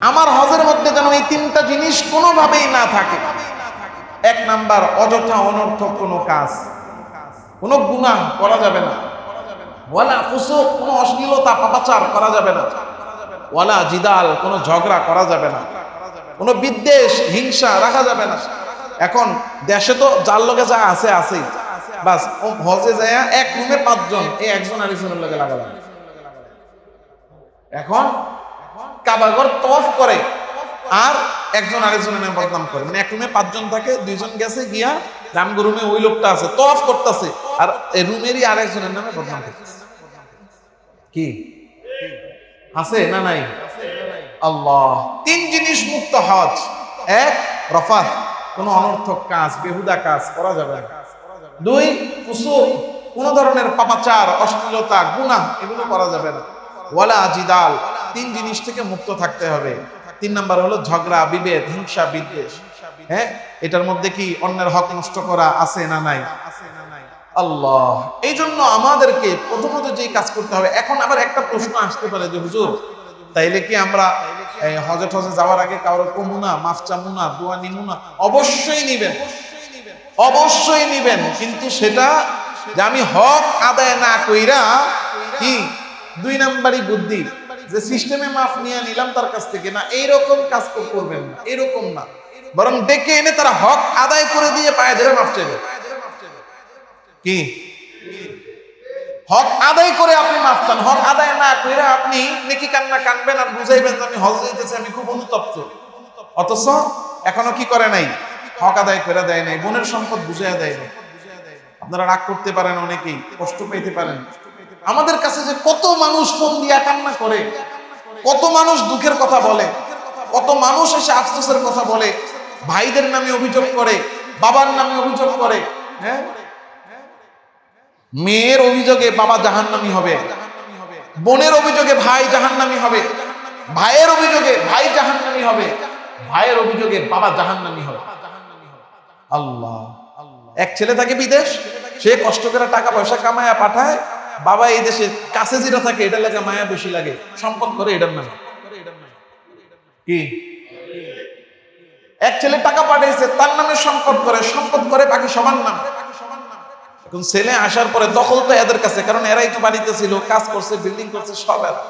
আমার হজের মধ্যে যেন এই তিনটা জিনিস কোনোভাবেই না থাকে। এক নাম্বার, অযথা অনর্থক কোনো কাজ, কোনো গুনাহ করা যাবে না। ওয়ালা ফুসুক, কোনো অশ্লীলতা পাপাচার করা যাবে না। ওয়ালা জিদাল, কোনো ঝগড়া করা যাবে না। কোনো বিদ্বেষ হিংসা রাখা যাবে না। এখন দেশে তো যার লগে যা আছে আছেই, বাস হজে যায় এক রুমে 5 জন, এই একজন আরেকজনের লগে লাগালাম। এখন কাবাঘর তওয়াফ করে আর একজন আরেকজনের নামে বদনাম করে, মানে এক রুমে 5 জন থাকে, 2 জন গেছে গিয়া রামগো রুমে ওই লোকটা আছে তওয়াফ করতেছে আর এই রুমেরই আরেকজনের নামে বদনাম করতেছে। কি আছে না নাই? আল্লাহ, 3 জিনিস মুক্ত হজ। এক, রফাত, কোনো অনর্থক কাজ, বেহুদা কাজ করা যাবে না। 2, ফুসুক, কোনো ধরনের পাপাচার, অশ্লীলতা, গুনাহ এগুলো করা যাবে না। ওয়ালা জিদাল, 3 জিনিস থেকে মুক্ত থাকতে হবে। 3 নাম্বার হলো ঝগড়া, বিভেদ, হিংসা, বিদ্বেষ। হ্যাঁ, এটার মধ্যে কি অন্যের হক নষ্ট করা আছে না নাই? আল্লাহ, এই জন্য আমাদেরকে প্রথমত যেই কাজ করতে হবে। এখন আবার একটা প্রশ্ন আসতে পারে যে হুজুর, তাইলে কি আমরা হজে টজে যাওয়ার আগে কারো কমু না, মাফ চামু না, দোয়া নিমু না? অবশ্যই নিবেন, অবশ্যই নিবেন, কিন্তু সেটা যে আমি হক আদায় না কইরা কি 2 নাম্বারই বুদ্ধি যে সিস্টেমে মাফ নিয়ে নিলাম তার কাছ থেকে, না, এইরকম কাজ করবেন না, এরকম না, বরং ডেকে এনে তারা হক আদায় করে দিয়ে পায়ে ধরে মাফ চাইবে। কি হক আদায় করে আপনি মাফ চান, হক আদায় না করে আপনি নেকি কান্না কানবেন আর বুঝাইবেন যে আমি হজ দিতেছি, আমি খুব অনুতপ্ত, অথচ এখনো কি করে নাই? হক আদায় করে দেয় নাই, বোনের সম্পদ বুঝাইয়া দেয় নাই। আপনারা রাগ করতে পারেন, অনেকেই কষ্ট পেতে পারেন। আমাদের কাছে যে কত মানুষ ফোন দিয়া কান্না করে, কত মানুষ দুঃখের কথা বলে, কত মানুষ এসে আফসোসের কথা বলে, ভাইদের নামে অভিযোগ করে, বাবার নামে অভিযোগ করে। হ্যাঁ, মেয়ের অভিযোগে বাবা জাহান্নামী হবে, বোনের অভিযোগে ভাই জাহান্নামী হবে, ভাইয়ের অভিযোগে ভাই জাহান্নামী হবে, ভাইয়ের অভিযোগে বাবা জাহান্নামী হবে। আল্লাহ, এক ছেলে থাকে বিদেশ, সে কষ্ট করে টাকা পয়সা কামায়া পাঠায়, বাবা এই দেশে কাছে যেটা থাকে এটা লাগে মায়া বেশি লাগে, সম্পদ করে এটার নামে। কি এক ছেলে টাকা পাঠিয়েছে, তার নামে সম্পদ করে বাকি সবার নামে। এখন ছেলে আসার পরে দখল তো এদের কাছে, কারণ এরাই তো বাড়িতে ছিল, কাজ করছে, বিল্ডিং করছে, সব এরা।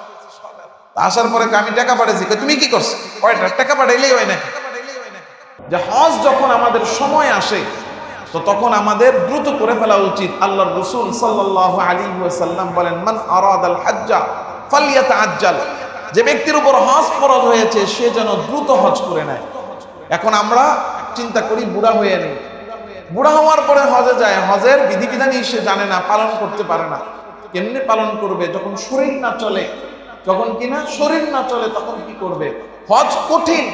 আসার পরে আমি টাকা পাঠিয়েছি, তুমি কি করছো? কয়টা টাকা পাঠাইলেই হয় না। যে হজ যখন আমাদের সময় আসে তো তখন আমাদের দ্রুত করে ফেলা উচিত। আল্লাহর রাসূল সাল্লাল্লাহু আলাইহি ওয়াসাল্লাম বলেন, মান আরাদাল হাজ্জা ফালইয়াতাআজ্জাল, যে ব্যক্তির উপর হজ ফরজ হয়েছে সে যেন দ্রুত হজ করে নেয়। এখন আমরা চিন্তা করি বুড়া হয়ে নেই, বুড়া হওয়ার পরে হজে যায়, হজের বিধিবিধানই সে জানে না, পালন করতে পারে না। কেমনে পালন করবে যখন শরীর না চলে? যখন কিনা শরীর না চলে তখন কি করবে? হজ কঠিন,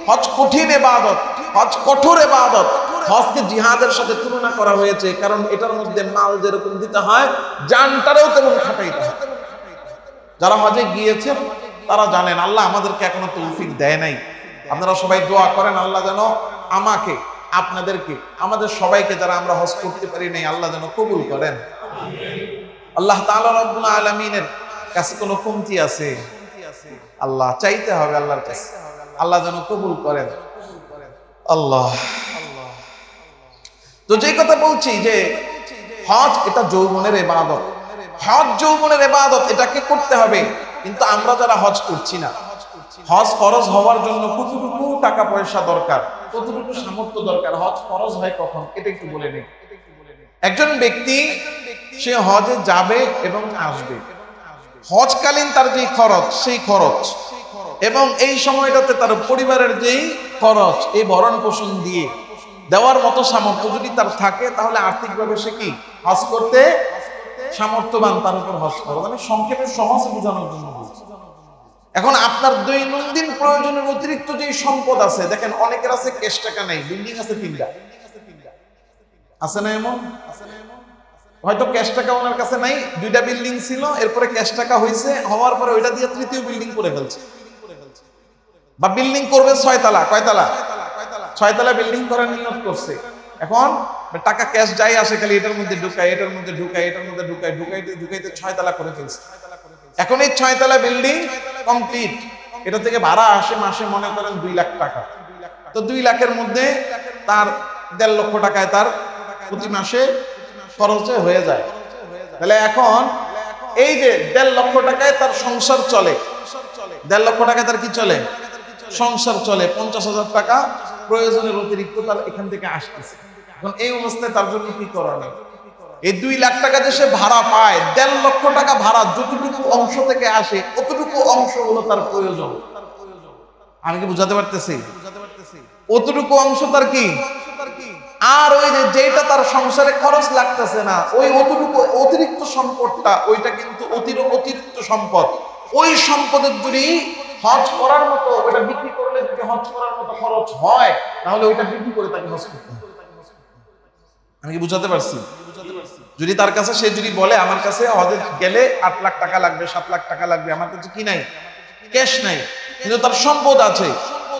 হজ কঠিন ইবাদত, হজ কঠোর ইবাদত। হজকে জিহাদের সাথে তুলনা করা হয়েছে, কারণ এটার মধ্যে মাল যেরকম দিতে হয় জানটারেও তেমন খাটাইতে হয়। যারা হজে গিয়েছেন তারা জানেন, আল্লাহ আমাদেরকে এখনো তৌফিক দেয় নাই। আপনারা সবাই দোয়া করেন আল্লাহ যেন আমাকে, আপনাদেরকে, আমাদের সবাইকে, যারা আমরা হজ করতে পারি নাই, আল্লাহ যেন কবুল করেন। আল্লাহ তাআলা রব্বুল আলামিনের কাছে কোনো কমতি আছে? আল্লাহ চাইতে হবে আল্লাহর কাছে, আল্লাহ যেন কবুল করেন। আল্লাহ, তো যেই কথা বলছি যে হজ এটা যৌবনের ইবাদত, হজ যৌবনের ইবাদত, এটাকে করতে হবে। কিন্তু আমরা যারা হজ করছি না, হজ ফরজ হওয়ার জন্য কতটুকু টাকা পয়সা দরকার, কতটুকু সামর্থ্য দরকার, হজ ফরজ হয় কখন, এটা একটু বলে নিই। একজন ব্যক্তি সে হজে যাবে এবং আসবে, হজকালীন তার যেই খরচ, সেই খরচ এবং এই সময়টাতে তার পরিবারের যেই খরচ, এই ভরণ পোষণ দিয়ে দেওয়ার মতো সামর্থ্য যদি তার থাকে, তাহলে আর্থিকভাবে সে কি হজ করতে সামর্থ্যবান, তার উপর হজ ফরজ। আমি সংক্ষেপে সহজে বোঝানোর জন্য বলছি। এখন আপনার দৈনন্দিন প্রয়োজনের অতিরিক্ত যে সম্পদ আছে, দেখেন অনেকের আছে ক্যাশ টাকা নাই, বিল্ডিং আছে 3টা, আছে না? এমন হয়তো ক্যাশ টাকা ওনার কাছে নাই, 2টা বিল্ডিং ছিল, এরপরে ক্যাশ টাকা হয়েছে, হওয়ার পরে ওইটা দিয়ে 3য় বিল্ডিং করে ফেলছে, বা বিল্ডিং করবে 6 তলা, কয়তলা? 6 তলা বিল্ডিং করার নিয়ত করছে। এখন টাকা ক্যাশ যাই আসে, খালি এটার মধ্যে ঢুকায়, এটার মধ্যে ঢুকায়, এটার মধ্যে ঢুকায়, ঢুকাইতে 6 তলা করে ফেলছে। এখন এই 6 তলা বিল্ডিং কমপ্লিট, এটা থেকে ভাড়া আসে মাসে মনে করেন 2 লাখ টাকা। তো 2 লাখের মধ্যে তার 1.5 লক্ষ টাকায় তার প্রতি মাসে খরচে হয়ে যায়। তাহলে এখন এই যে 1.5 লক্ষ টাকায় তার সংসার চলে, 1.5 লক্ষ টাকায় তার কি চলে? সংসার চলে। 50,000 টাকা প্রয়োজনের অতিরিক্ত তার এখান থেকে আসতেছে। এখন এই অবস্থায় তার জন্য কি করণীয়? এই 2 লাখ টাকা যে সে ভাড়া পায়, 1.5 লক্ষ টাকা ভাড়া যতটুকু অংশ থেকে আসে অতটুকু অংশ হলো তার প্রয়োজন। আমি কি বুঝাতে পারতেছি? অতটুকু অংশ তার কি? আর ওই যে যেটা তার সংসারে খরচ লাগতেছে না, ওই অতটুকু অতিরিক্ত সম্পদটা, ওইটা কিন্তু অতিরিক্ত সম্পদ। ওই সম্পদের যদি হজ করার মতো, ওইটা বিক্রি করলে যদি হজ করার মতো খরচ হয়, তাহলে ওইটা বিক্রি করে তাকে হজ করতে হবে। আমি কি বুঝাতে পারছি? যদি তার কাছে সে যদি বলে আমার কাছে হজে গেলে 8 লাখ টাকা লাগবে, 7 লাখ টাকা লাগবে, আমার কাছে কি নাই? ক্যাশ নাই, কিন্তু তার সম্পদ আছে।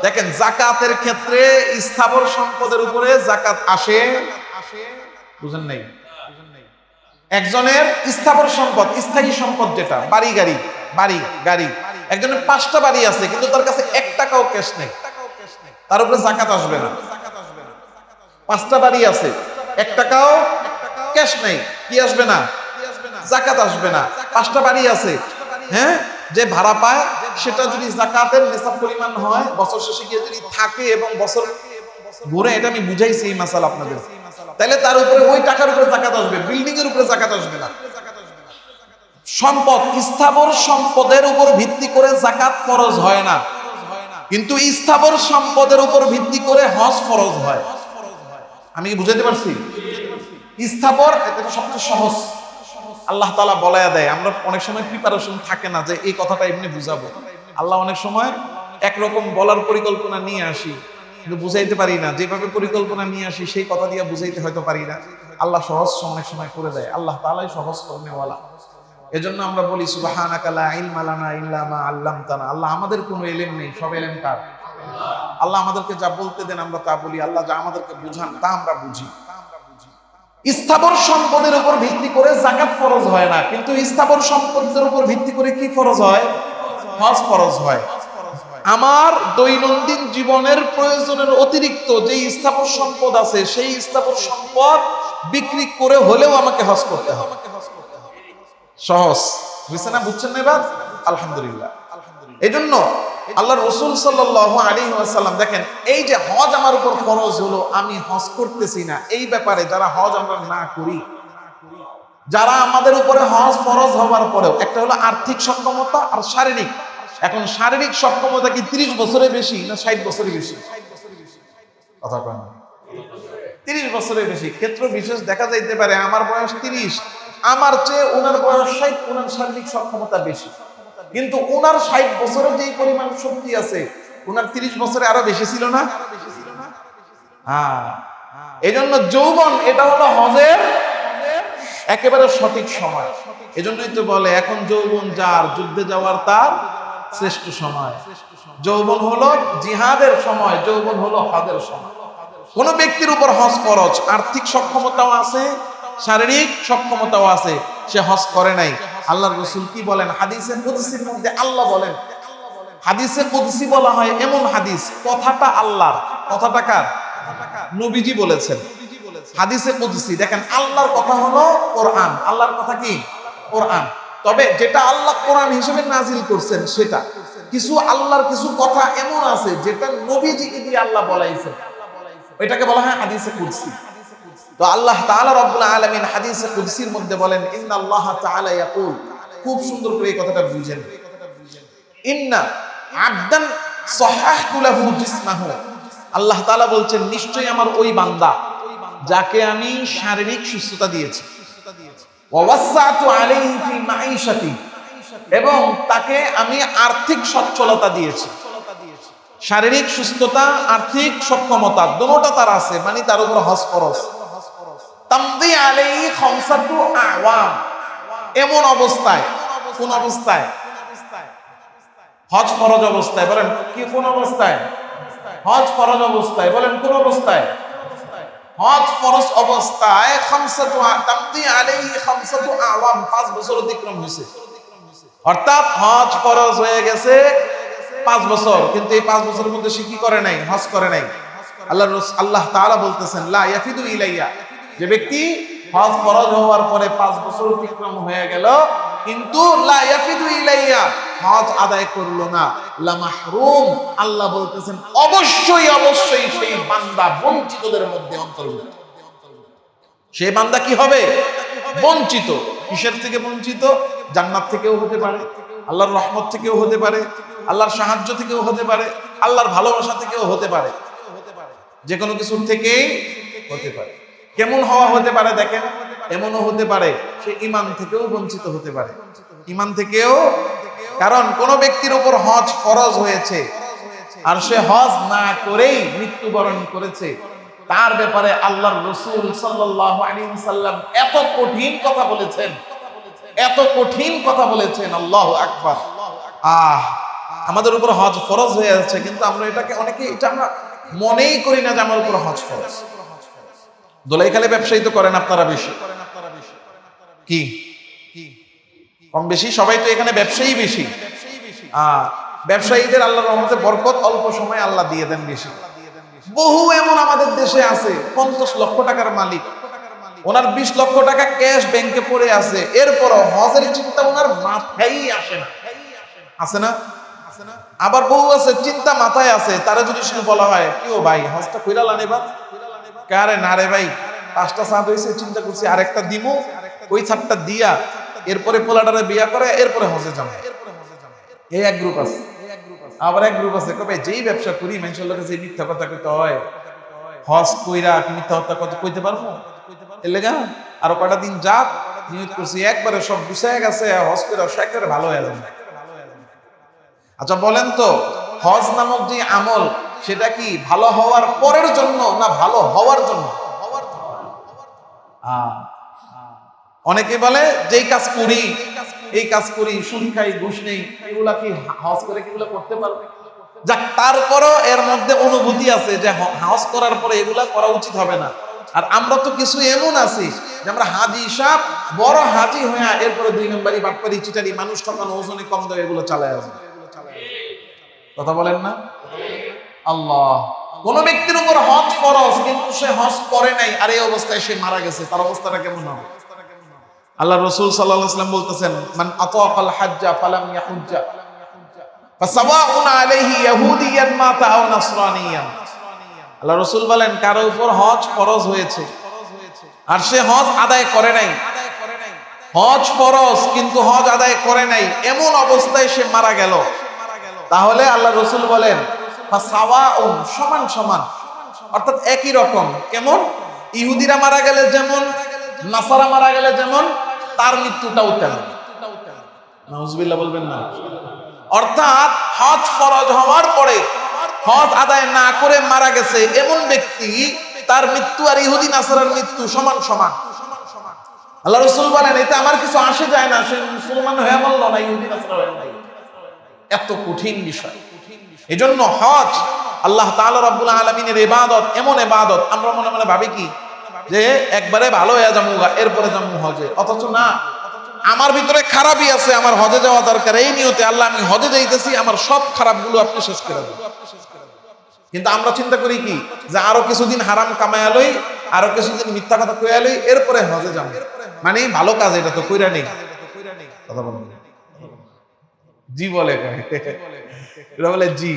দেখেন যাকাতের ক্ষেত্রে স্থাবর সম্পদের উপরে যাকাত আসে, বুঝেন নাই? একজনের স্থাবর সম্পদ, স্থায়ী সম্পদ যেটা বাড়ি গাড়ি, একজনের 5টা বাড়ি আছে কিন্তু তার কাছে 1 টাকাও ক্যাশ নেই, তার উপরে যাকাত আসবে না। 5টা বাড়ি আছে, 1 টাকাও ক্যাশ নেই, কি আসবে না? যাকাত আসবে না। 5টা বাড়ি আছে, হ্যাঁ, যে ভাড়া পায় সেটা যদি যাকাতের নিসাব পরিমাণ হয়, বছর শেষে গিয়ে যদি থাকে এবং বছর ঘুরে, এটা আমি বুঝাইছি এই মাসালা আপনাদের, তাহলে তার উপরে ওই টাকার উপরে যাকাত আসবে, বিল্ডিং এর উপরে যাকাত আসবে না। সম্পদ, স্থাবর সম্পদের উপর ভিত্তি করে যাকাত ফরজ হয় না, কিন্তু স্থাবর সম্পদের উপর ভিত্তি করে হজ ফরজ হয়। আমি কি বুঝাতে পারছি? স্থাবর এটা সবচেয়ে সহজ, আল্লাহ তাআলা বলায়া দেয়। আমরা অনেক সময় প্রিপারেশন থাকে না যে এই কথাটা এমনি বুঝাবো। আল্লাহ অনেক সময় একরকম বলার পরিকল্পনা নিয়ে আসি, কিন্তু বুঝাইতে পারি না। যেভাবে পরিকল্পনা নিয়ে আসি সেই কথা দিয়ে বুঝাইতে হয়তো পারি না। আল্লাহ সহজ অনেক সময় করে দেয়। আল্লাহ তাআলাই সহজ করেওয়ালা। এজন্য আমরা বলি সুবহানাকা লা ইলমা লানা ইল্লা মা আল্লামতানা। আল্লাহ আমাদের কোনো ইলম নেই, সব ইলম কার? আল্লাহ আমাদেরকে যা বলতে দেন আমরা তা বলি, আল্লাহ যা আমাদেরকে বুঝান তা আমরা বুঝি। স্থাবর সম্পদের উপর ভিত্তি করে যাকাত ফরজ হয় না, কিন্তু স্থাবর সম্পদের উপর ভিত্তি করে কি ফরজ হয়? হজ ফরজ হয়। আমার দৈনন্দিন জীবনের প্রয়োজনের অতিরিক্ত যে স্থাবর সম্পদ আছে, সেই স্থাবর সম্পদ বিক্রি করে হলেও আমাকে হজ করতে হবে। সহজ বুঝছেন না? বুঝছেন না এবার? আলহামদুলিল্লাহ। এই জন্য আল্লাহ রাসূল সাল্লাল্লাহু আলাইহি ওয়াসাল্লাম দেখেন, এই যে হজ আমার উপর ফরজ হলো, আমি হজ করতেছি না, এই ব্যাপারে যারা হজ আমরা না করি, যারা আমাদের উপরে হজ ফরজ হওয়ার পরেও, একটা হলো আর্থিক সক্ষমতা আর শারীরিক। এখন শারীরিক সক্ষমতা কি 30 বছরের বেশি না 60 বছরের বেশি? কথা কয় না। 30 বছরের বেশি। ক্ষেত্র বিশেষ দেখা যাইতে পারে আমার বয়স 30, আমার চেয়ে ওনার বয়স 60, ওনার শারীরিক সক্ষমতা বেশি, কিন্তু ওনার 60 বছরে যেই পরিমাণ শক্তি আছে, ওনার 30 বছরে আরো বেশি ছিল না? হ্যাঁ, এই জন্য যৌবন এটা হলো হজের একেবারে সঠিক সময়। এজন্যই তো বলে এখন যৌবন যার, যুদ্ধে যাওয়ার তার শ্রেষ্ঠ সময়। যৌবন হলো জিহাদের সময়, যৌবন হলো হজের সময়। কোন ব্যক্তির উপর হজ ফরজ, আর্থিক সক্ষমতাও আছে, শারীরিক সক্ষমতাও আছে, সে হজ করে নাই। আল্লাহর রাসূল কি বলেন? হাদিসে কুদসির মধ্যে আল্লাহ বলেন, হাদিসে কুদসি বলা হয় এমন হাদিস, কথাটা আল্লাহর, কথাটা কার? নবীজি বলেছেন। হাদিসে কুদসি দেখেন, আল্লাহর কথা হলো কোরআন। আল্লাহর কথা কি? কোরআন। তবে যেটা আল্লাহ কোরআন হিসেবে নাজিল করছেন সেটা, কিছু আল্লাহর কিছু কথা এমন আছে যেটা নবীজিকে দিয়ে আল্লাহ বলাইছেন, এটাকে বলা হয় হাদিসে কুদসি। তো আল্লাহ তাআলা রব্বুল আলামিন হাদিসে কুদসির মধ্যে বলেন, ইন্নাল্লাহ তাআলা ইয়াকুল, খুব সুন্দর করে এই কথাটা বুঝেন, ইন্না আবদান সাহাহতু লাহু জিসমাহু। আল্লাহ তাআলা বলছেন, নিশ্চয়ই আমার ওই বান্দা যাকে আমি শারীরিক সুস্থতা দিয়েছি, ওয়া ওয়াসসাতু আলাইহি ফি মাঈশাতি, এবং তাকে আমি আর্থিক সচ্ছলতা দিয়েছি। শারীরিক সুস্থতা, আর্থিক সক্ষমতা দুটোটা তার আছে, মানে তার উপর হজ ফরজ। তামদি আলাইহি খামসাতু আওয়াম, এমন অবস্থায়, কোন অবস্থায়? হজ ফরজ অবস্থায়। বলেন কি কোন অবস্থায়? হজ ফরজ অবস্থায়। বলেন কোন অবস্থায়? হজ ফরজ অবস্থায়। খামসাতু তামদি আলাইহি খামসাতু আওয়াম, 5 বছর অতিক্রম হয়েছে, অর্থাৎ হজ ফরজ হয়ে গেছে 5 বছর, কিন্তু এই 5 বছরের মধ্যে সে কি করে নাই? হজ করে নাই। আল্লাহ তাআলা বলতেছেন লা ইয়াফিদু ইলাইয়া, যে ব্যক্তি হজ ফরজ হওয়ার পরে 5 বছর অতিক্রম হয়ে গেল কিন্তু লা ইয়াফিদু ইলাইয়া, হজ আদায় করলো না, লা মাহরুম, আল্লাহ বলতেছেন অবশ্যই অবশ্যই সেই বান্দা বঞ্চিতদের মধ্যে অন্তর্ভুক্ত। সেই বান্দা কি হবে? বঞ্চিত। কিসের থেকে বঞ্চিত? জান্নাত থেকেও হতে পারে, আল্লাহর রহমত থেকেও হতে পারে, আল্লাহর সাহায্য থেকেও হতে পারে, আল্লাহর ভালোবাসা থেকেও হতে পারে, যে কোনো কিছুর থেকেই হতে পারে। কেমন হওয়া হতে পারে দেখেন, এমনও হতে পারে সে ঈমান থেকেও বঞ্চিত হতে পারে, ঈমান থেকেও। কারণ কোন ব্যক্তির উপর হজ ফরজ হয়েছে আর সে হজ না করেই মৃত্যুবরণ করেছে, তার ব্যাপারে আল্লাহর রাসূল সাল্লাল্লাহু আলাইহি ওয়াসাল্লাম এত কঠিন কথা বলেছেন, এত কঠিন কথা বলেছেন, আল্লাহু আকবার। আমাদের উপর হজ ফরজ হয়ে আছে, কিন্তু আমরা এটাকে অনেকে এটা আমরা মনেই করি না যে আমার উপর হজ ফরজ। দোলাইখালে ব্যবসায়ী তো করেন আপনারা বেশি, কি কম বেশি সবাই তো এখানে ব্যবসায়ী বেশি। ব্যবসায়ীদের আল্লাহর রহমতে বরকত অল্প সময় আল্লাহ দিয়ে দেন বেশি। বহু এমন আমাদের দেশে আছে 50 লক্ষ টাকার মালিক, ওনার 20 লক্ষ টাকা ক্যাশ ব্যাংকে পড়ে আছে, এরপরও হজের চিন্তা ওনার মাথায় আসে না। আছে না? আবার বহু আছে চিন্তা মাথায় আছে, তারা যদি শুনে বলা হয় কি ও ভাই হজটা কইরা লান এবার, কারে না রে ভাই 5টা ছাদ হয়েছে, চিন্তা করছি আরেকটা দিমু, ওই ছাদটা দিয়া এরপরে পোলাটারে বিয়া করে এরপরে হজে যাবো। এই এক গ্রুপ আছে। আবার এক গ্রুপ আছে কবে যেই ব্যবসা করি মানুষের লোকে যে মিথ্যা কথা কইতে হয়, হজ কইরা কি মিথ্যা কথা কইতে পারবো? এর লেগা আরো কয়টা দিন যাক নিয়ত করছি, একবারে সব গুছায় গেছে, হজ কইরা একেবারে ভালো হয়ে যাবে। আচ্ছা বলেন তো, হজ নামক যে আমল সেটা কি ভালো হওয়ার পরের জন্য না ভালো হওয়ার জন্য? অনেকে বলে যেই কাজ করি এই কাজ করি, সুদ খাই, ঘুষ নেই, এগুলা কি হজ করে কিগুলো করতে পারবে? যাক, তারপরও এর মধ্যে অনুভূতি আছে যে হজ করার পরে এগুলা করা উচিত হবে না। আর আমরা তো কিছু এমন আছি যে আমরা হাজি সাহেব বড় হাজি হইয়া এরপরে 2 নম্বরই বাটপারি চিটারি মানুষ ঠকানো, ওজনে কম দেয়, এগুলো চালায় আছে। কথা বলেন না? আল্লাহ, কোন ব্যক্তির উপর হজ ফরজ কিন্তু সে হজ করে নাই আর এই অবস্থায় সে মারা গেছে, তার অবস্থাটা কেমন হবে? আল্লাহ রাসূল সাল্লাল্লাহু আলাইহি ওয়াসাল্লাম বলতেছেন মান আতাকাল হাজ্জা ফালাম ইয়াহুজ্জা ফাসাওয়াউন আলাইহি ইয়াহুদিয়ান মাতা আও নাসরানিয়ান। আল্লাহ রাসূল বলেন কারো উপর হজ ফরজ হয়েছে আর সে হজ আদায় করে নাই, হজ ফরজ কিন্তু হজ আদায় করে নাই, এমন অবস্থায় সে মারা গেল, তাহলে আল্লাহ রাসূল বলেন ফাসাওয়াউন, সমান সমান, অর্থাৎ একই রকম। কেমন? ইহুদিরা মারা গেলে যেমন, নাসারা মারা গেলে যেমন, তার মৃত্যুটাও তেমন। নাউজুবিল্লাহ বলবেন না? অর্থাৎ হজ ফরজ হওয়ার পরে হজ আদায় না করে মারা গেছে এমন ব্যক্তি, তার মৃত্যু আর ইহুদি নাসারার মৃত্যু সমান সমান। আল্লাহ রাসূল বলেন এতে আমার কিছু আসে যায় না, সে মুসলমান হয়ে মরল না, ইহুদি নাসারা হয়ে নাই। এত কঠিন বিষয়। এজন্য হজ আল্লাহ তাআলা রাব্বুল আলামিনের ইবাদত, এমন ইবাদত আমরা মনে মনে ভাবি কি যে একবারে ভালো হয়ে যাবো এরপরে যাবো হজে, অথচ না, আমার ভিতরে খারাপই আছে, আমার হজে যাওয়া দরকার, এই নিয়তে আল্লাহ আমি হজে যাইতেছি, আমার সব খারাপগুলো আপনি শেষ করে দেন। কিন্তু আমরা চিন্তা করি কি যে আরো কিছুদিন হারাম কামায়া লই, আরো কিছুদিন মিথ্যা কথা কইয়া লই, এরপরে হজে যাবো, মানে ভালো কাজ এটা তো কইরা নেই। কথা বলেন জি বলে, এটা বলে জি,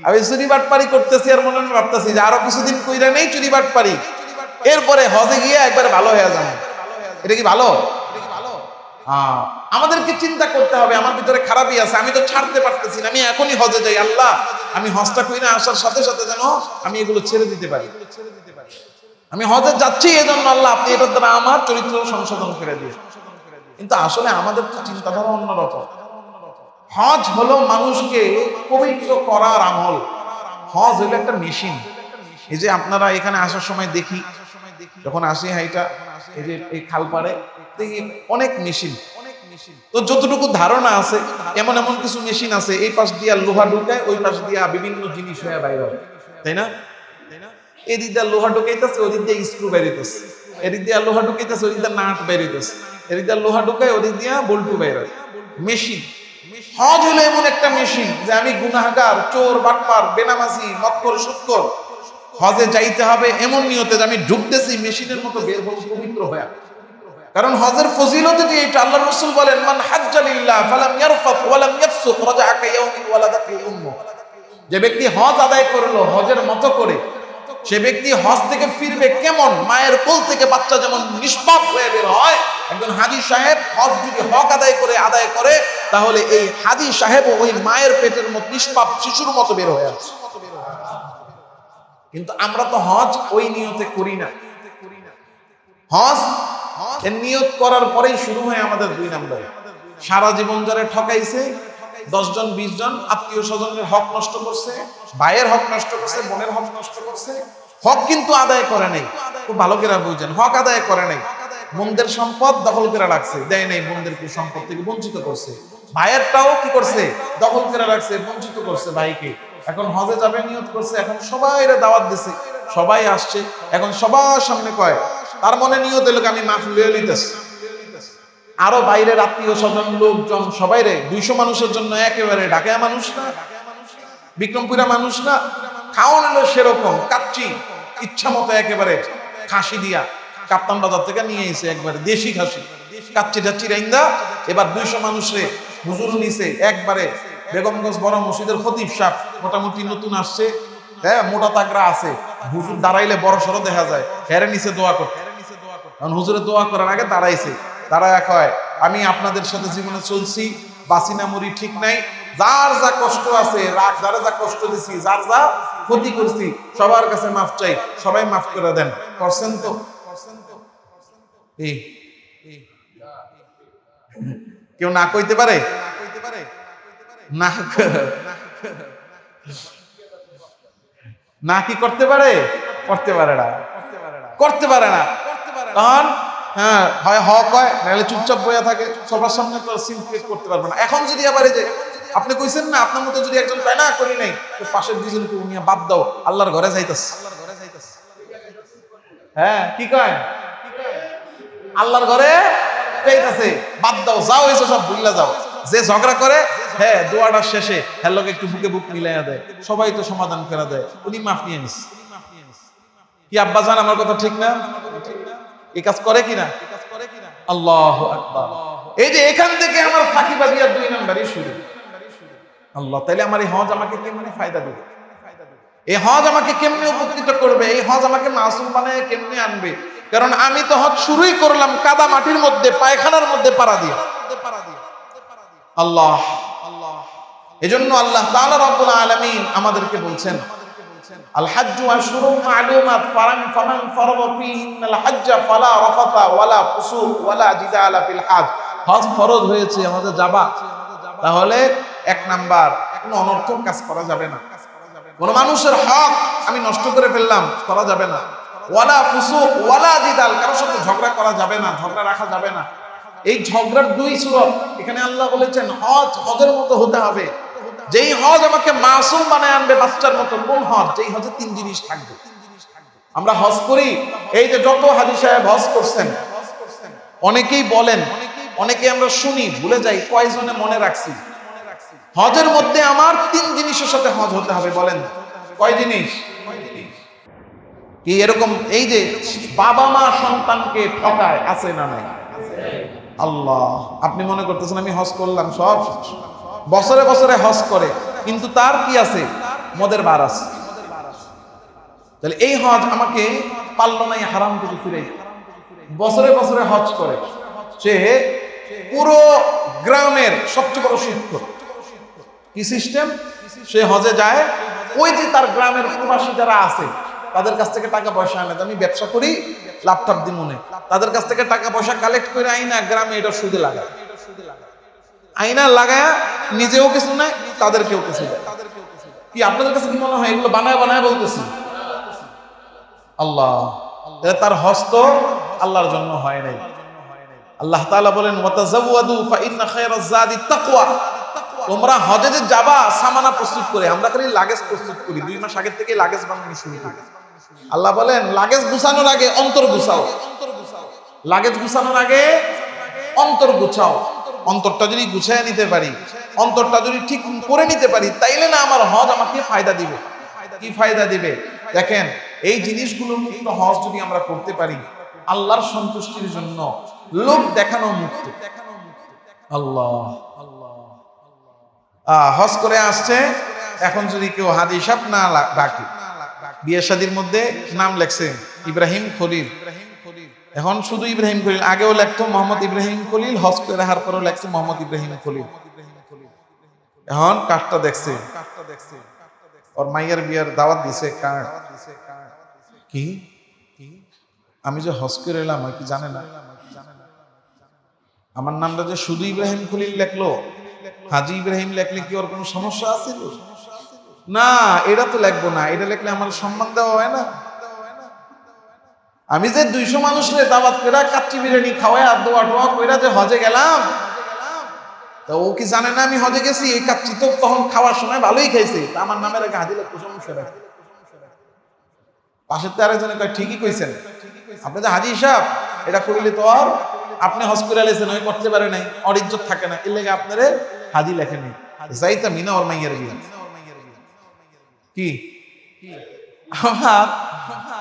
আমি চুরি বাটপারি করতেছি আর মনে মনে ভাবতেছি যে আরো কিছুদিন কইরা নেই চুরি বাটপারি, এরপরে হজে গিয়ে একবার ভালো হয়ে যাবে। এটা কি ভালো? আমাদেরকে চিন্তা করতে হবে আমার ভিতরে খারাপই আছে, আমি তো ছাড়তে পারতেছি না, আমি এখনই হজে যাই, আল্লাহ আমি হজটা কইরা আসার সাথে সাথে যেন আমি এগুলো ছেড়ে দিতে পারি। আমি হজে যাচ্ছি এজন্য আল্লাহ আপনি এটার দ্বারা আমার চরিত্র সংশোধন করে দিয়ে। কিন্তু আসলে আমাদের তো চিন্তাধারা অন্যরকম। হজ হলো মানুষকে পবিত্র করার আমল, হজ হলো একটা মেশিন। এই যে আপনারা এখানে আসার সময় দেখি, যখন আসি হাইটা এই যে এই খাল পাড়ে দেখি অনেক মেশিন, তো যতটুকু ধারণা আছে এমন এমন কিছু মেশিন আছে, এই পাশ দিয়া লোহা ঢুকায়, ওই পাশ দিয়া বিভিন্ন জিনিস হয়ে বাইরে হয়, তাই না? এদিক দিয়ে লোহা ঢুকাইতেছে, ওদিক দিয়ে স্ক্রু বেরিতেছে, এদিক দিয়ে লোহা ঢুকাইতেছে, ওদিক দিয়ে নাট বেরিতেছে, এদিক দিয়ে লোহা ঢুকায়, ওদিক দিয়ে বল্টু বাইরে হয়। মেশিন হজ হলো এমন একটা মেশিন যে আমি গুনাহগার, চোর, বাটপার, বেনামাজি, মক্কর, সুৎখোর, হজে যাইতে হবে এমন নিয়তে যে আমি ঢুকতেছি মেশিনের মতো বের হব পবিত্র হয়ে। কারণ হজের ফজিলত যে এটা, আল্লাহর রাসূল বলেন মান হাজ্জা লিল্লাহ ফালাম ইয়ারফাত ওয়া লাম ইয়াফসুক রাজা'a কায়াউমিন ওয়ালাদাতু উম্মু। যে ব্যক্তি হজ আদায় করলো হজের মতো করে, সে ব্যক্তি হজ থেকে ফিরবে কেমন, মায়ের কোল থেকে বাচ্চা যেমন নিষ্পাপ হয়ে বের হয়, একজন হাজী সাহেব হজ যদি হক আদায় করে তাহলে এই হাজী সাহেব ওই মায়ের পেটের মতো নিষ্পাপ শিশুর মতো বের হয়ে আসে। কিন্তু আমরা তো হজ ওই নিয়তে করি না। হজ এর নিয়ত করার পরেই শুরু হয় আমাদের 2 নম্বরে। সারা জীবন যারা ঠকাইছে, 10 জন 20 জন আত্মীয় স্বজনের হক নষ্ট করছে, ভাইয়ের হক নষ্ট করছে, বোনের হক নষ্ট করছে, হক কিন্তু আদায় করে নাই। খুব ভালো করে বুঝেন, হক আদায় করে নাই। বোনদের সম্পদ দখল করে রাখছে, দেয় নাই, বোনদেরকে সম্পদ থেকে বঞ্চিত করছে। ভাইয়েরটাও কি করছে, দখল করে রাখছে, বঞ্চিত করছে ভাইকে। এখন হজে যাবে নিয়ত করছে, এখন সবাইরে দাওয়াত দিছে, সবাই আসছে, এখন সবার সামনে কয়, তার মনে নিয়ত এলো আমি মাফ লইয়া লইতেছি। আরো বাইরের আত্মীয় স্বজন লোকজন সবাইরে, 200 মানুষের জন্য একেবারে ঢাকায় মানুষ না, বিক্রমপুরা মানুষ না, খাওয়ান হলো সেরকম কাচ্চি, ইচ্ছা মতো একেবারে খাসি দিয়া কাপ্তান বাজার থেকে নিয়ে এসে একবারে দেশি খাসি কাচ্চি টাচ্চি রাইন্দা এবার 200 মানুষে হুজুর নিছে একবারে। বেগমগঞ্জ বড় মসজিদের খতিব সাহেব মোটামুটি নতুন আসছে, হ্যাঁ, মোটা তাগড়া আছে, হুজুর দাঁড়াইলে বড় সড়ো দেখা যায়, হেরে নিচে দোয়া করতে। কারণ হুজুরের দোয়া করার আগে দাঁড়াইছে, দাঁড়ায় কয় আমি আপনাদের সাথে জীবনে চলছি, বাঁচি না মরি ঠিক নাই, যার যা কষ্ট আছে, যারা যা কষ্ট দিছি, যার যা ক্ষতি করছি, সবার কাছে মাফ চাই, সবাই মাফ করে দেন। করছেন তো? কেউ না কইতে পারে? না না কি করতে পারে? করতে পারে না, করতে পারে না। তখন হ্যাঁ হয় হক হয়, নাহলে চুপচাপ বইয়া থাকে, সবার সামনে তো সিনক্রিয়েট করতে পারবে না। এখন যদি আবার এই যে আপনি কইছেন না, আপনার মতো যদি একজন কয় না করি নাই, তো পাশের দুইজনকে উনিয়া বাদ দাও, আল্লাহর ঘরে যাইতাছে। হ্যাঁ কি কয়? আল্লাহর ঘরে যাইতাছে, বাদ দাও, যাও, এসে সব ভুললা যাও। যে ঝগড়া করে, হ্যাঁ, দোয়াটা শেষে হ্যাঁ লোক একটু বুকে বুক মিলাইয়া দেয়, সবাই তো সমাধান করে দেয়, উনি মাফ নিয়ে নিস। কি আব্বা জান আমার কথা ঠিক না? এই কাজ করে কিনা? আল্লাহু আকবার। এই যে এখান থেকে আমার ফাঁকিবাজিয়ার 2 নম্বরই শুরু। আল্লাহ তাইলে আমার এই হজ আমাকে কেমনে ফায়দা দিবে? এই হজ আমাকে কেমনে উপকৃত করবে? এই হজ আমাকে মাসুম বানায় কেমনে আনবে? কারণ আমি তো হজ শুরুই করলাম কাদা মাটির মধ্যে, পায়খানার মধ্যে পাড়া দিয়ে। আল্লাহ এজন্য আল্লাহ তাআলা রব্বুল আলামিন আমাদেরকে বলছেন আল হাজ্জু আশহুরুম মা'লুমাত ফামান ফারাদা ফীহিন্নাল হাজ্জা ফালা রাফাতা ওয়ালা ফুসুক ওয়ালা জিদালা ফিল হজ। হজ ফরজ হয়েছে আমাদের যাবা, তাহলে 1 নাম্বার কোনো অনর্থক কাজ করা যাবে না, কোন মানুষের হক আমি নষ্ট করে ফেললাম করা যাবে না, ওয়ালা ফুসুক ওয়ালা জিদাল, কারোর সাথে ঝগড়া করা যাবে না, ঝগড়া রাখা যাবে না। এই ঝগড়ার 2 সূরত এখানে আল্লাহ বলেছেন, হজের মতো হতে হবে, যেই হজ আমাকে মাসুম বানায় আনবে বাচ্চার মতো। কোন হজ? যেই হজে 3 জিনিস থাকবে। আমরা হজ করি, এই যে যত হাজী সাহেব হজ করছেন, অনেকেই বলেন, অনেকে আমরা শুনি, ভুলে যাই কয়জনে মনে রাখছি। হজের মধ্যে আমার 3 জিনিসের সাথে হজ হতে হবে। বলেন কয় জিনিস? কি এরকম এই যে বাবা মা সন্তানকে ঠকায়, আছে না নাই? আল্লাহ, আপনি মনে করতেছেন আমি হজ করলাম, সব বছরে বছরে হজ করে, কিন্তু তার কি আছে? মদের বার আছে। তাহলে এই হজ আমাকে পারলো নাই হারাম থেকে ফিরে, বছরে বছরে হজ করে, সে পুরো গ্রামের সবচেয়ে বড় শিক্ষক। কি সিস্টেম? সে হজে যায়, ওই যে তার গ্রামের প্রবাসী যারা আছে তাদের কাছ থেকে টাকা পয়সা আনে, আমি ব্যবসা করি, ল্যাপটপ দিই মনে, তাদের কাছ থেকে টাকা পয়সা কালেক্ট করে আইনা গ্রামে এটা সুদে লাগায়, আইনা লাগায় নিজেও কিছু নেয়, তাদেরকেও কিছু দেয়। কি আপনাদের কাছে কি মনে হয় এগুলো বানায় বানায় বলতেছি? আল্লাহ, তার হস্ত আল্লাহর জন্য হয় নাই। আল্লাহ তাআলা বলেন ওয়াতাযাওয়াদু ফাইন্না খায়রাজ যাদিত তাকওয়া। তোমরা হজে যে যাবা সামানা প্রস্তুত করে, আমরা খালি লাগেজ প্রস্তুত করি, 2 মাস আগে থেকে লাগেজ বানানো শুরু করি। আল্লাহ বলেন লাগেজ গুছানোর আগে অন্তর গুছাও, লাগেজ গুছানোর আগে অন্তর গুছাও। অন্তরটা যদি গুছায় নিতে পারি, অন্তরটা যদি ঠিক করে নিতে পারি, তাইলে না আমার হজ আমাকে ফায়দা দিবে। কি ফায়দা দিবে? দেখেন, এই জিনিসগুলো মুক্ত হজ যদি আমরা করতে পারি, আল্লাহর সন্তুষ্টির জন্য, লোক দেখানো মুক্ত। আল্লাহ হজ করে আসছে, এখন যদি কেউ হাজি সাহেব না ডাকে, বিয়ে শাদীর মধ্যে নাম লেখছে ইব্রাহিম খলিল, এখন শুধু ইব্রাহিম খলিল, আগেও লেখতো মোহাম্মদ ইব্রাহিম খলিল, হজ করে রাখার পরেও লেখছে মোহাম্মদ ইব্রাহিম খলিল। এখন কার্ডটা দেখছে, ওর মাইয়ার বিয়ার দাওয়াত দিছে, কার্ড কি আমি যে হজ করে এলাম কি জানে না, আমার নামটা যে শুধু ইব্রাহিম খলিল লেখলো, হাজি ইব্রাহিম লেখলে কি ওর কোনো সমস্যা আছে? না, এটা তো লেখবো না, এটা লেখলে আমার সম্মান দেওয়া হয় না। আমি যে 200 মানুষের দাওয়াত করে কাচ্চি বিরিয়ানি খাওয়াই আর দোয়া টোয়া কইরা যে হজে গেলাম, তা ও কি জানে না আমি হজে গেছি? এই কাচ্চি তো তখন খাওয়ার সময় ভালোই খাইছে, আমার নামের আগে হাজি লেখতে সমস্যা রাখে। পাশের তো আরেকজনে কয় ঠিকই কইছেন, আপনি যে হাজি সাহেব এটা করিলে তো আর আপনি হজ করে আলেছেন, ওই করতে পারে নাই, ওর ইজ্জত থাকে না, এর লেগে আপনারে হাজি লেখেনি। যাইতা মিনা ওর মাইয়ার বিয়ে কি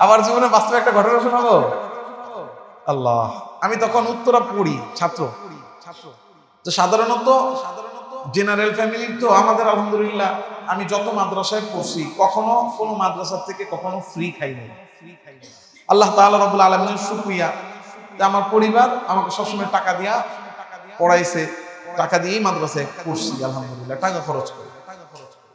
আমার জীবনে বাস্তবে একটা ঘটনা শোনাবো। আল্লাহ, আমি তখন উত্তরা পড়ি, ছাত্র। তো সাধারণত জেনারেল ফ্যামিলির তো আমাদের আলহামদুলিল্লাহ, আমি যত মাদ্রাসায় পড়ছি কখনো কোনো মাদ্রাসা থেকে কখনো ফ্রি খাই নাই। আল্লাহ তাআলা রাব্বুল আলামিনের শুকরিয়া, আমার পরিবার আমাকে সবসময় টাকা দিয়া পড়াইছে, টাকা দিয়েই মাদ্রাসায় পড়ছি আলহামদুলিল্লাহ, টাকা খরচ করে।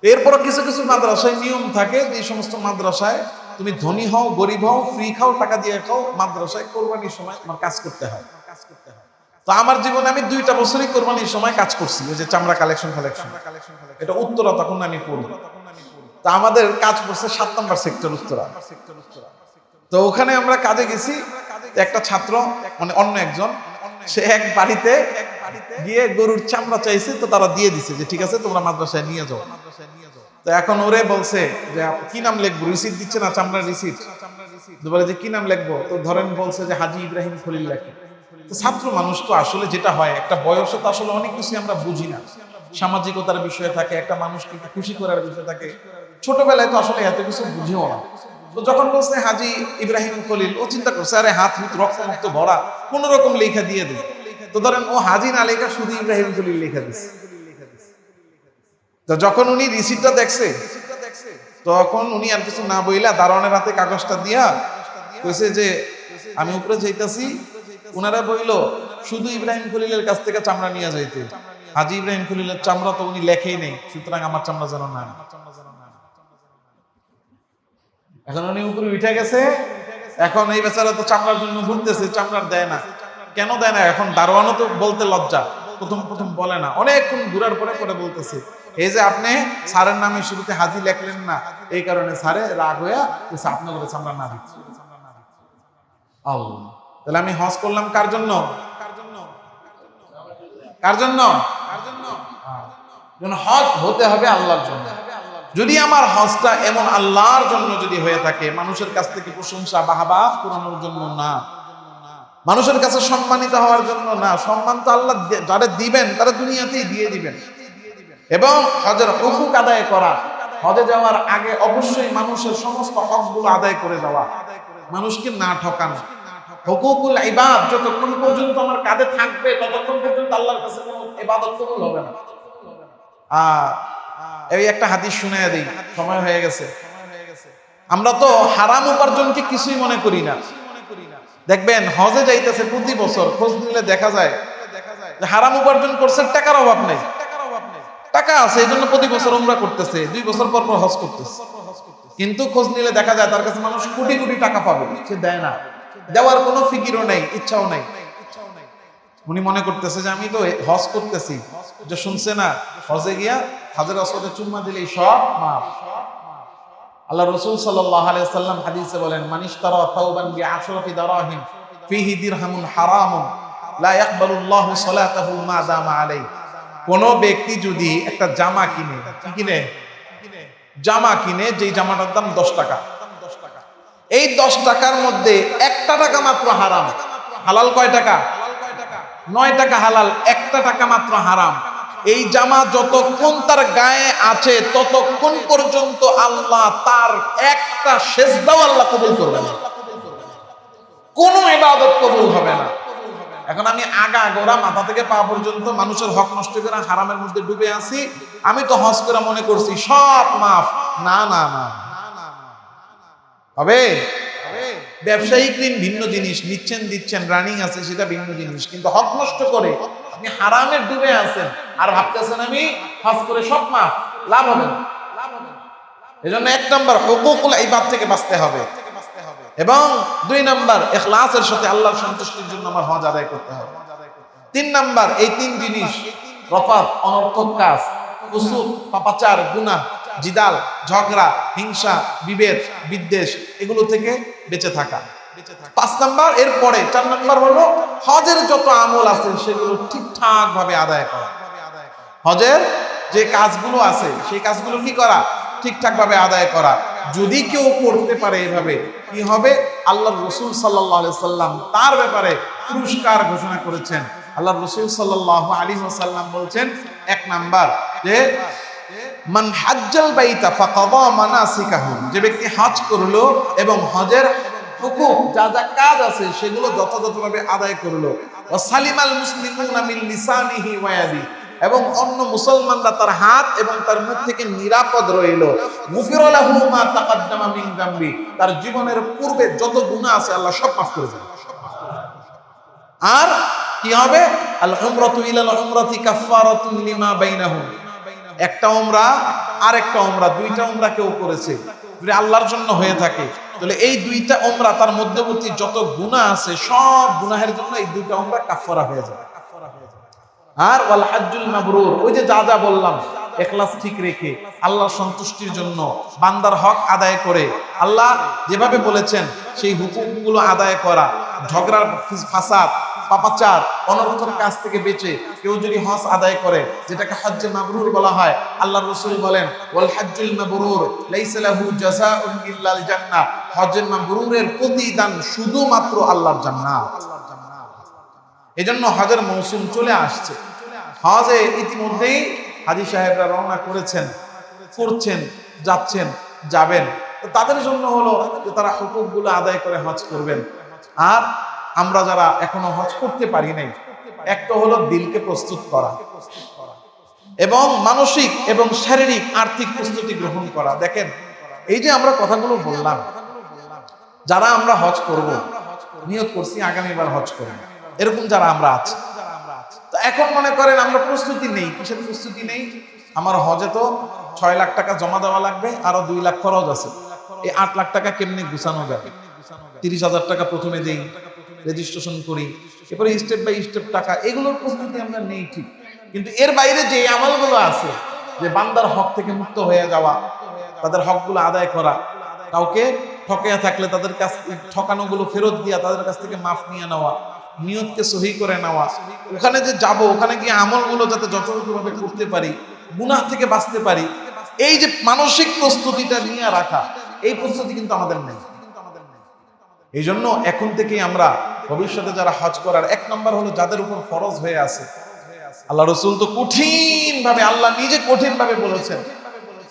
এরপরও কিছু কিছু মাদ্রাসায় নিয়ম থাকে, যে সমস্ত মাদ্রাসায় তুমি ধনী হও গরিব হও, ফ্রি খাও টাকা দিয়ে খাও, মাদ্রাসায় কোরবানির সময় আমার কাজ করতে হয়। তো আমার জীবনে আমি 2টা বছরই কোরবানির সময় কাজ করছি, ওই যে চামড়া কালেকশন, এটা উত্তরা, তখন আমি পড়ি। তা আমাদের কাজ পড়ছে 7 নম্বর সেক্টর উত্তরা। তো ওখানে আমরা কাজে গেছি, একটা ছাত্র মানে অন্য একজন, সে এক বাড়িতে গিয়ে গরুর চামড়া চাইছে, তো তারা দিয়ে দিছে যে ঠিক আছে তোমরা মাদ্রাসায় নিয়ে যাও। তো এখন ওরে বলছে যে কি নাম লিখবো, রিসিট দিচ্ছে না, চামড়ার রিসিট। তো বলে যে কি নাম লিখবো, তো ধরেন বলছে যে হাজি ইব্রাহিম খলিল লেখে। তো ছাত্র মানুষ তো আসলে যেটা হয়, একটা বয়সে তো আসলে অনেক কিছু আমরা বুঝি না, সামাজিকতার বিষয় থাকে, একটা মানুষকে খুশি করার বিষয় থাকে, ছোটবেলায় তো আসলে এত কিছু বুঝিও না। তো যখন বলছে হাজি ইব্রাহিম খলিল, ও চিন্তা করছে আরে হাত হুত রক্ত মুক্ত ভরা, কোন রকম লেখা দিয়ে দেবে। তো ধরেন ও হাজি না লেখা শুধু ইব্রাহিম খলিল লেখা দিচ্ছে। তো যখন উনি রিসিটটা দেখছে, তখন উনি আর কিছু না বইলা দারোয়ানের হাতে কাগজটা দিয়া কইছে যে আমি উপরে যাইতাছি। উনারা বইল শুধু ইব্রাহিম খলিলের কাছ থেকে চামড়া নিয়ে যাইতে, হাজি ইব্রাহিম খলিলের চামড়া তো উনি লেখেই নেই, সুতরাং আমার চামড়া যেন না। এখন উনি উপরে উঠে গেছে, এখন এই বেচারা তো চামড়ার জন্য ঘুরতেছে, চামড়ার দেয় না। কেন দেয় না? এখন দারোয়ানও তো বলতে লজ্জা, প্রথম বলে না, অনেকক্ষণ ঘুরার পরে বলতেছে এই যে আপনি স্যারের নামে শুরুতে হাজি লেখলেন না, এই কারণে স্যারে রাগ হইয়া আপনার করে চামড়া না দিচ্ছে। আল্লাহ, তাহলে আমি হজ করলাম কার জন্য? কার জন্য? হজ হতে হবে আল্লাহর জন্য। যদি আমার হজটা এমন আল্লাহর জন্য যদি হয়ে থাকে, মানুষের কাছ থেকে প্রশংসা বাহবা কুড়ানোর জন্য না, মানুষের কাছে সম্মানিত হওয়ার জন্য না, সম্মান তো আল্লাহ যারা দিবেন তারা দুনিয়াতেই দিয়ে দিবেন। এবং হজের হুকুক আদায় করা, হজে যাওয়ার আগে অবশ্যই মানুষের সমস্ত হকগুলো আদায় করে যাওয়া, মানুষকে না ঠকানো। হুকুকুল ইবাদ যতক্ষণ পর্যন্ত আমার কাঁধে থাকবে ততক্ষণ পর্যন্ত আল্লাহর কাছে কোনো ইবাদত কবুল হবে না। এই একটা হাদিস শুনাইয়া দিই, সময় হয়ে গেছে। আমরা তো হারাম উপার্জনকে কিছুই মনে করি না। দেখবেন হজে যাইতেছে প্রতি বছর, খোঁজ নিলে দেখা যায় যে হারাম উপার্জন করছে, টাকার অভাব নেই, টাকা আছে এই জন্য প্রতি বছর উমরা করতেছে, 2 বছর পর হজ করতেছে। কিন্তু খোঁজ নিলে দেখা যায় তার কাছে মানুষ কোটি কোটি টাকা পাবে, সে দেয় না, দেওয়ার কোনো ফিকিরও নেই, ইচ্ছাও নেই। উনি মনে করতেছে যে আমি তো হজ করতেছি, যে শুনছে না হজে গিয়া হাজরে আসওয়াদে চুম্মা দিলেই সব মাফ। আল্লাহ রাসূল সাল্লাল্লাহু আলাইহি ওয়াসাল্লাম হাদিসে বলেন, মান ইশতারা তাওবান বিআশরাতি দারাহিম ফিহি দিরহামুন হারামুন লা ইয়াকবালুল্লাহু সালাতাহু মা দামা আলাইহি। কোন ব্যক্তি যদি একটা জামা কিনে, কি কিনে? জামা কিনে, যেই জামাটার দাম 10 টাকা, এই 10 টাকার মধ্যে 1 টাকা মাত্র হারাম, হালাল কয় টাকা? 9 টাকা হালাল, 1 টাকা মাত্র হারাম। এই জামা যতক্ষণ তার গায়ে আছে ততক্ষণ পর্যন্ত আল্লাহ তার একটা সেজদাও আল্লাহ কবুল করবে না, কোনো ইবাদত কবুল হবে না। এখন আমি আগাগোড়া মাথা থেকে পা পর্যন্ত মানুষের হক নষ্ট করে হারামের মধ্যে ডুবে আছি, আমি তো হজ করে মনে করছি সব মাফ। না না না, হবে? ব্যবসায়িক ঋণ ভিন্ন জিনিস, নিচ্ছেন দিচ্ছেন রানিং আছে সেটা ভিন্ন জিনিস, কিন্তু হক নষ্ট করে আপনি হারামের ডুবে আছেন আর ভাবতেছেন আমি হজ করে সব মাফ, লাভ হবে না। এজন্য 1 নম্বর হুকুকুল ইবাদ থেকে বাঁচতে হবে, এবং 2 নম্বর ইখলাসের সাথে আল্লাহর সন্তুষ্টির জন্য আমার হজ আদায় করতে হবে। 3 নম্বর এই 3 জিনিস, রফাত অনর্থক কাজ, ফুসুক পাপাচার গুনাহ, জিদাল ঝগড়া হিংসা বিভেদ বিদ্বেষ, এগুলো থেকে বেঁচে থাকা। 5 নম্বর এরপরে 4 নম্বর হলো হজের যত আমল আছে সেগুলো ঠিকঠাক ভাবে আদায় করা। হজের যে কাজগুলো আছে সেই কাজগুলো কি করা? ঠিকঠাক ভাবে আদায় করা। যদি কেউ করতে পারে এভাবে, কি হবে? আল্লাহর রাসূল সাল্লাল্লাহু আলাইহি ওয়াসাল্লাম তার ব্যাপারে পুরস্কার ঘোষণা করেছেন। আল্লাহর রাসূল সাল্লাল্লাহু আলাইহি ওয়াসাল্লাম বলছেন 1 নাম্বার যে মান হাজ্জাল বাইতা ফাকাদা মানাসিকাহু, যে ব্যক্তি হজ করলো এবং হজের হুকুম যা যা কাজ আছে সেগুলো যথাযথভাবে আদায় করলো, ওয়া সালিমাল মুসলিমুনা মিন লিসানিহি ওয়া ইয়াদি, এবং অন্য মুসলমানরা তার হাত এবং তার মুখ থেকে নিরাপদ রইল, গুফিরা লাহু মা তাকাদ্দামা মিন যামবি, তার জীবনের পূর্বে যত গুনাহ আছে আল্লাহ সব মাফ করে দেন। আর কি হবে? আল উমরাতু ইলাল উমরাতি কাফফারাতুন লিমা বাইনাহু, একটা উমরা আর একটা উমরা, 2টা উমরা কেউ করেছে যদি আল্লাহর জন্য হয়ে থাকে, তাহলে এই 2টা উমরা তার মধ্যবর্তী যত গুনাহ আছে সব গুনাহের জন্য এই 2টা উমরা কাফফারা হয়ে যাবে। আর ওয়াল হাজ্জুল মাবরুর, ওই যে যা যা বললাম ইখলাস ঠিক রেখে আল্লাহর সন্তুষ্টির জন্য বান্দার হক আদায় করে আল্লাহ যেভাবে বলেছেন সেই হুকুমগুলো আদায় করা, ঝগড়ার ফাসাদ পাপাচার অনর্থক কাজ থেকে বেঁচে কেউ যদি হজ আদায় করে, যেটাকে হজ্জে মাবরুর বলা হয়, আল্লাহর রাসূল বলেন ওয়াল হাজ্জুল মাবরুর লাইসা লাহু জাযাউন ইল্লাল জান্নাহ, হজ্জে মাবরুরের প্রতিদান শুধুমাত্র আল্লাহর জান্নাত। এজন্য হজের মৌসুম চলে আসছে। হজে ইতিমধ্যেই হাজী সাহেবরা রওনা করেছেন, করছেন, যাচ্ছেন, যাবেন। তো তাদের জন্য হলো যে তারা হুকুকগুলো আদায় করে হজ করবেন। আর আমরা যারা এখনো হজ করতে পারি নাই, একটা হলো দিলকে প্রস্তুত করা এবং মানসিক এবং শারীরিক আর্থিক প্রস্তুতি গ্রহণ করা। দেখেন এই যে আমরা কথাগুলো বললাম, যারা আমরা হজ করব, নিয়ত করছি আগামীবার হজ করব, এরকম যারা আমরা আছি, তো এখন মনে করেন আমরা প্রস্তুতি নেই। কিসের প্রস্তুতি নেই? আমার হজে তো 6 লাখ টাকা জমা দেওয়া লাগবে, আরো 2 লাখ খরচ আছে, এই 8 লাখ টাকা কেমনে গুছানো যাবে? 30,000 টাকা প্রথমে দেই, রেজিস্ট্রেশন করি, এরপরে স্টেপ বাই স্টেপ টাকা, এগুলোর প্রস্তুতি আমরা নেই ঠিক। কিন্তু এর বাইরে যে আমলগুলো আছে, যে বান্দার হক থেকে মুক্ত হয়ে যাওয়া, তাদের হকগুলো আদায় করা, কাউকে ঠকিয়ে থাকলে তাদের কাছ ঠকানোগুলো ফেরত দিয়া তাদের কাছ থেকে মাফ নিয়ে নেওয়া, নিয়তকে সহি করে নেওয়া, ওখানে যে যাব ওখানে গিয়ে আমলগুলো যাতে যথাযথভাবে করতে পারি, গুনাহ থেকে বাঁচতে পারি, এই যে মানসিক প্রস্তুতিটা নিয়ে রাখা, এই প্রস্তুতি কিন্তু আমাদের নেই। এই জন্য এখন থেকেই আমরা ভবিষ্যতে যারা হজ করার 1 নম্বর হলো যাদের উপর ফরজ হয়ে আছে, আল্লাহ রাসূল তো কঠিন ভাবে, আল্লাহ নিজে কঠিন ভাবে বলেছেন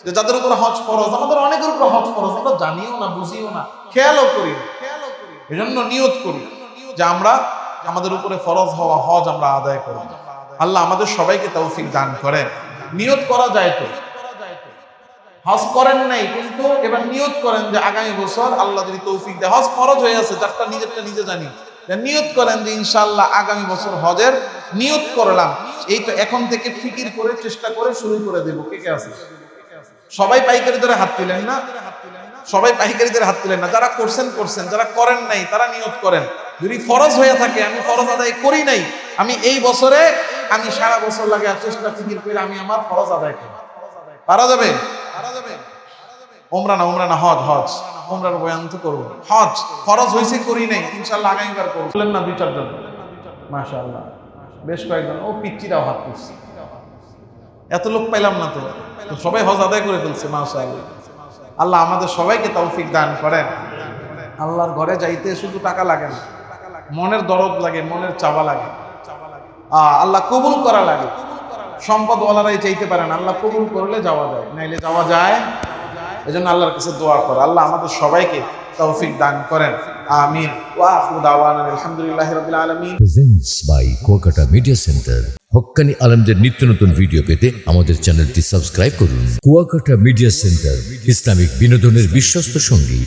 যে যাদের উপর হজ ফরজ, আমাদের অনেকের উপর হজ ফরজ, আমরা জানিও না, বুঝিও না, খেয়ালও করি না। এই জন্য নিয়ত করি যে আমরা আমাদের উপরে ফরজ হওয়া হজ আমরা আদায় করব। আল্লাহ আমাদের সবাইকে তৌফিক দান করেন। নিয়ত করা যায় তো, হজ করেন নাই কিন্তু এবার নিয়ত করেন যে আগামী বছর আল্লাহ যদি তৌফিক দেয়, হজ ফরজ হয়ে আছে, যারটা নিজেরটা নিজে জানি, নিয়ত করেন যে ইনশাআল্লাহ আগামী বছর হজের নিয়ত করলাম। এই তো এখন থেকে ফিকির করে চেষ্টা করে শুরু করে দেব। কে কে আছে? সবাই পাইকারি ধরে হাত তুলেন না, সবাই পাইকারি ধরে হাত তুলেন না। যারা করছেন করছেন, যারা করেন নাই তারা নিয়ত করেন। যদি ফরজ হয়ে থাকে, আমি ফরজ আদায় করি নাই, আমি এই বছরে আমি সারা বছর লাগে চেষ্টা ফিকির করে আমি আমার ফরজ আদায় করি। পারা যাবে? উমরা না হজ, হজ উমরার বয়ান তো করবো। হজ ফরজ হয়েছে, করি নাই, ইনশাআল্লাহ আগামীবার করবো। বললেন না 2-4 জন, মাশাআল্লাহ বেশ কয়েকজন। ও পিচ্চিরাও হাত তুলছে, এত লোক পাইলাম না তো, সবাই হজ আদায় করে ফেলছে, মাশাআল্লাহ। আল্লাহ আমাদের সবাইকে তৌফিক দান করেন। আল্লাহর ঘরে যাইতে শুধু টাকা লাগে না, মনের দরদ লাগে, মনের চাওয়া লাগে, আল্লাহ কবুল করা লাগে। সম্পদওয়ালারাই চাইতে পারেন, আল্লাহ কবুল করলে যাওয়া যায়, নাইলে যাওয়া যায়। এজন্য আল্লাহর কাছে দোয়া করো, আল্লাহ আমাদের সবাইকে তৌফিক দান করেন, আমিন। ওয়া আখিরু দাওয়ানা আলহামদুলিল্লাহি রাব্বিল আলামিন। Presents by Kuakata media centre. হক্কানি আলেমদের নিত্য নতুন ভিডিও পেতে আমাদের চ্যানেলটি সাবস্ক্রাইব করুন। কুয়াকাটা মিডিয়া সেন্টার, ইসলামিক বিনোদনের বিশ্বস্ত সঙ্গী।